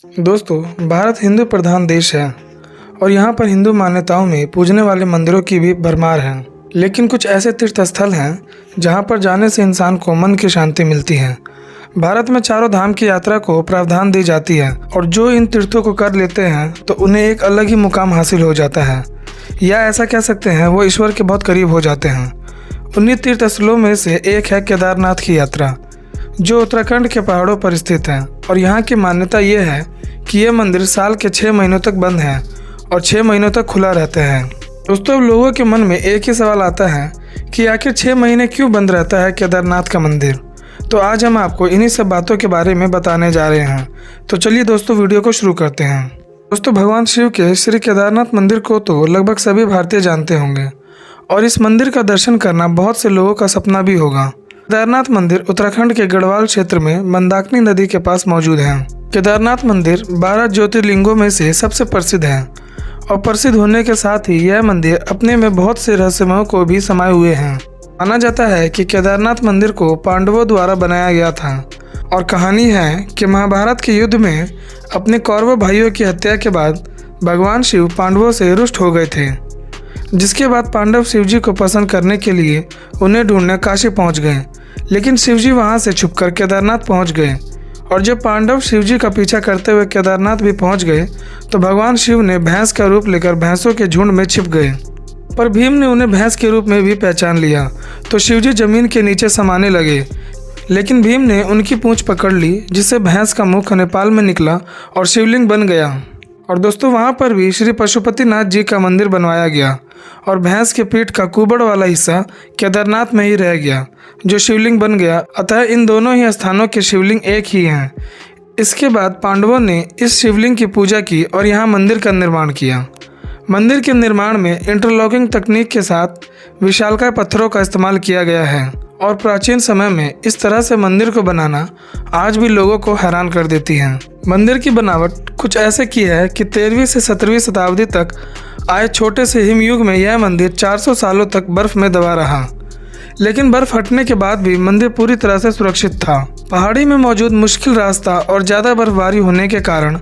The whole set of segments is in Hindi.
दोस्तों, भारत हिंदू प्रधान देश है और यहाँ पर हिंदू मान्यताओं में पूजने वाले मंदिरों की भी भरमार है। लेकिन कुछ ऐसे तीर्थ स्थल हैं जहाँ पर जाने से इंसान को मन की शांति मिलती है। भारत में चारों धाम की यात्रा को प्रावधान दी जाती है और जो इन तीर्थों को कर लेते हैं तो उन्हें एक अलग ही मुकाम हासिल हो जाता है, या ऐसा कह सकते हैं वो ईश्वर के बहुत करीब हो जाते हैं। उन्हीं तीर्थ स्थलों में से एक है केदारनाथ की यात्रा, जो उत्तराखंड के पहाड़ों पर स्थित है। और यहाँ की मान्यता ये है कि ये मंदिर साल के 6 महीनों तक बंद है और 6 महीनों तक खुला रहता है। दोस्तों, अब लोगों के मन में एक ही सवाल आता है कि आखिर 6 महीने क्यों बंद रहता है केदारनाथ का मंदिर। तो आज हम आपको इन्हीं सब बातों के बारे में बताने जा रहे हैं। तो चलिए दोस्तों, वीडियो को शुरू करते हैं। दोस्तों, भगवान शिव के श्री केदारनाथ मंदिर को तो लगभग सभी भारतीय जानते होंगे और इस मंदिर का दर्शन करना बहुत से लोगों का सपना भी होगा। केदारनाथ मंदिर उत्तराखंड के गढ़वाल क्षेत्र में मंदाकिनी नदी के पास मौजूद है। केदारनाथ मंदिर 12 ज्योतिर्लिंगों में से सबसे प्रसिद्ध है और प्रसिद्ध होने के साथ ही यह मंदिर अपने में बहुत से रहस्यमयों को भी समाये हुए हैं। माना जाता है कि केदारनाथ मंदिर को पांडवों द्वारा बनाया गया था और कहानी है कि महाभारत के युद्ध में अपने कौरव भाइयों की हत्या के बाद भगवान शिव पांडवों से रुष्ट हो गए थे, जिसके बाद पांडव शिवजी को प्रसन्न करने के लिए उन्हें ढूंढने काशी पहुंच गए। लेकिन शिवजी वहां से छुपकर केदारनाथ पहुंच गए और जब पांडव शिवजी का पीछा करते हुए केदारनाथ भी पहुंच गए तो भगवान शिव ने भैंस का रूप लेकर भैंसों के झुंड में छिप गए। पर भीम ने उन्हें भैंस के रूप में भी पहचान लिया तो शिवजी जमीन के नीचे समाने लगे, लेकिन भीम ने उनकी पूंछ पकड़ ली, जिससे भैंस का मुख नेपाल में निकला और शिवलिंग बन गया। और दोस्तों, वहाँ पर भी श्री पशुपतिनाथ जी का मंदिर बनवाया गया और भैंस के पीठ का कुबड़ वाला हिस्सा केदारनाथ में ही रह गया, जो शिवलिंग बन गया। अतः इन दोनों ही स्थानों के शिवलिंग एक ही हैं। इसके बाद पांडवों ने इस शिवलिंग की पूजा की और यहाँ मंदिर का निर्माण किया। मंदिर के निर्माण में इंटरलॉकिंग तकनीक के साथ विशालकाय पत्थरों का इस्तेमाल किया गया है और प्राचीन समय में इस तरह से मंदिर को बनाना आज भी लोगों को हैरान कर देती है। मंदिर की बनावट कुछ ऐसे की है कि 13वीं से 17वीं शताब्दी तक आए छोटे से हिमयुग में यह मंदिर 400 सालों तक बर्फ में दबा रहा, लेकिन बर्फ हटने के बाद भी मंदिर पूरी तरह से सुरक्षित था। पहाड़ी में मौजूद मुश्किल रास्ता और ज़्यादा बर्फबारी होने के कारण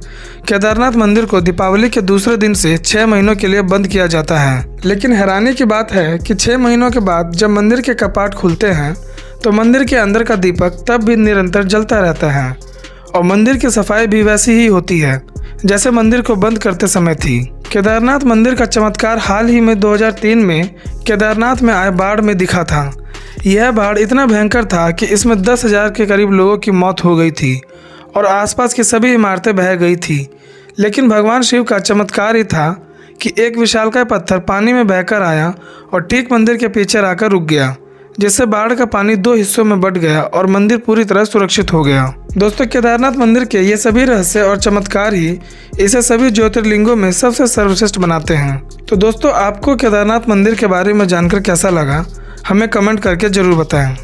केदारनाथ मंदिर को दीपावली के दूसरे दिन से 6 महीनों के लिए बंद किया जाता है। लेकिन हैरानी की बात है कि 6 महीनों के बाद जब मंदिर के कपाट खुलते हैं तो मंदिर के अंदर का दीपक तब भी निरंतर जलता रहता है और मंदिर की सफाई भी वैसी ही होती है जैसे मंदिर को बंद करते समय थी। केदारनाथ मंदिर का चमत्कार हाल ही में 2003 में केदारनाथ में आए बाढ़ में दिखा था। यह बाढ़ इतना भयंकर था कि इसमें 10,000 के करीब लोगों की मौत हो गई थी और आसपास की सभी इमारतें बह गई थी। लेकिन भगवान शिव का चमत्कार ही था कि एक विशालकाय पत्थर पानी में बहकर आया और ठीक मंदिर के पीछे आकर रुक गया, जिससे बाढ़ का पानी 2 हिस्सों में बंट गया और मंदिर पूरी तरह सुरक्षित हो गया। दोस्तों, केदारनाथ मंदिर के ये सभी रहस्य और चमत्कार ही इसे सभी ज्योतिर्लिंगों में सबसे सर्वश्रेष्ठ बनाते हैं। तो दोस्तों, आपको केदारनाथ मंदिर के बारे में जानकर कैसा लगा, हमें कमेंट करके जरूर बताएं।